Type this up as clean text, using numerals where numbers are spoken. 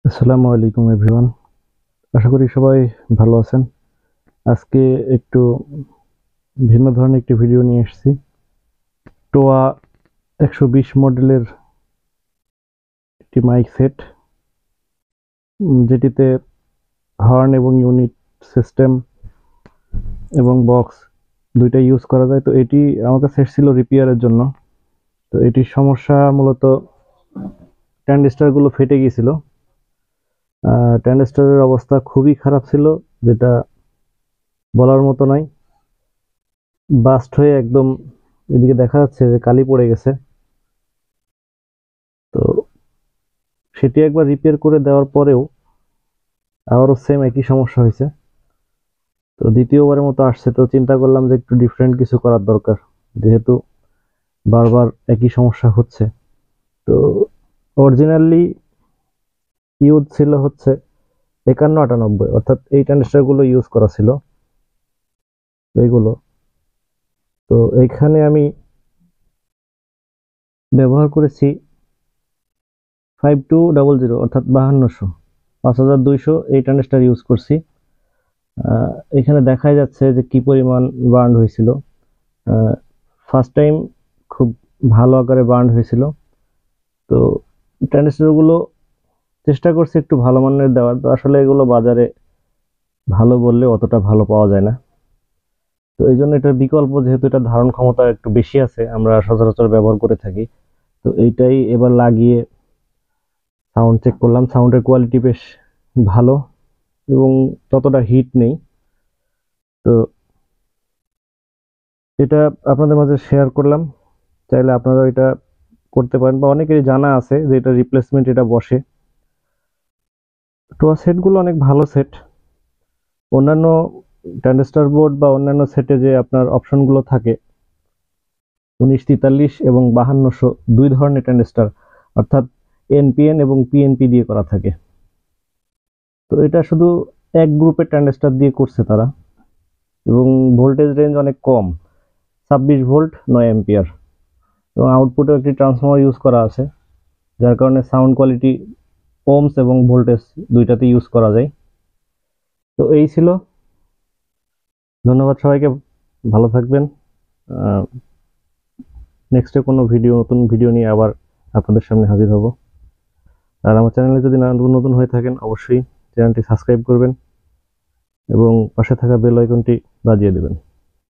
আসসালামু আলাইকুম এভরিওয়ান। আশা করি সবাই ভালো আছেন। আজকে একটু ভিন্ন ধরনের একটি ভিডিও নিয়ে এসেছি। টোয়া 120 মডেলের একটি মাইক সেট, যেটিতে হর্ন এবং ইউনিট সিস্টেম এবং বক্স দুইটা ইউজ করা যায়। তো এটি আমার কাছে এসেছিল রিপেয়ারের জন্য। তো এটির সমস্যা মূলত ট্রানজিস্টরগুলো ফেটে গিয়েছিল। ট্রানজিস্টরের অবস্থা খুবই খারাপ ছিল, যেটা বলার মতো নয়। বাস্ট হয়ে একদম এদিকে দেখা যাচ্ছে যে কালি পড়ে গেছে। তো সেটি একবার রিপেয়ার করে দেওয়ার পরেও আবারও সেম একই সমস্যা হয়েছে। তো দ্বিতীয়বারের মতো আসছে, তো চিন্তা করলাম যে একটু ডিফারেন্ট কিছু করার দরকার, যেহেতু বারবার একই সমস্যা হচ্ছে। তো অরিজিনালি ইউজ ছিল হচ্ছে 5198, অর্থাৎ এই ট্রানজিস্টরগুলো ইউজ করা ছিল এইগুলো। তো এইখানে আমি ব্যবহার করেছি 5200, অর্থাৎ 5200 এই ট্রানজিস্টর ইউজ করছি। এখানে দেখাই যাচ্ছে যে কি পরিমাণ বার্ন হয়েছিল। ফার্স্ট টাইম খুব ভালো আকারে বার্ন হয়েছিল। তো ট্রানজিস্টরগুলো চেষ্টা করছি একটু ভালো মানের দেওয়ার, তো আসলে এগুলো বাজারে ভালো বললে অতটা ভালো পাওয়া যায় না। তো এই জন্য এটার বিকল্প, যেহেতু এটা ধারণ ক্ষমতা একটু বেশি আছে, আমরা সচরাচর ব্যবহার করে থাকি। তো এইটাই এবার লাগিয়ে সাউন্ড চেক করলাম। সাউন্ডের কোয়ালিটি বেশ ভালো এবং ততটা হিট নেই। তো এটা আপনাদের মাঝে শেয়ার করলাম। চাইলে আপনারা এটা করতে পারেন, বা অনেকেরই জানা আছে যে এটা রিপ্লেসমেন্ট এটা বসে। টোয়া সেটগুলো অনেক ভালো সেট। অন্যান্য ট্রানজিস্টর বোর্ড বা অন্যান্য সেটে যে আপনার অপশনগুলো থাকে 1943 এবং 5200, দুই ধরনের ট্রানজিস্টর, অর্থাৎ এনপিএন এবং পিএনপি দিয়ে করা থাকে। তো এটা শুধু এক গ্রুপের ট্রানজিস্টর দিয়ে করছে তারা, এবং ভোল্টেজ রেঞ্জ অনেক কম, 26 ভোল্ট 9 এম্পিয়ার, এবং আউটপুটেও একটি ট্রান্সফর্মার ইউজ করা আছে, যার কারণে সাউন্ড কোয়ালিটি ওমস এবং ভোল্টেজ দুইটাতে ইউজ করা যায়। তো এই ছিল। ধন্যবাদ সবাইকে, ভালো থাকবেন। নেক্সটে কোনো নতুন ভিডিও নিয়ে আবার আপনাদের সামনে হাজির হব। আর আমার চ্যানেলে যদি নতুন হয়ে থাকেন, অবশ্যই চ্যানেলটি সাবস্ক্রাইব করবেন এবং পাশে থাকা বেল আইকনটি বাজিয়ে দেবেন।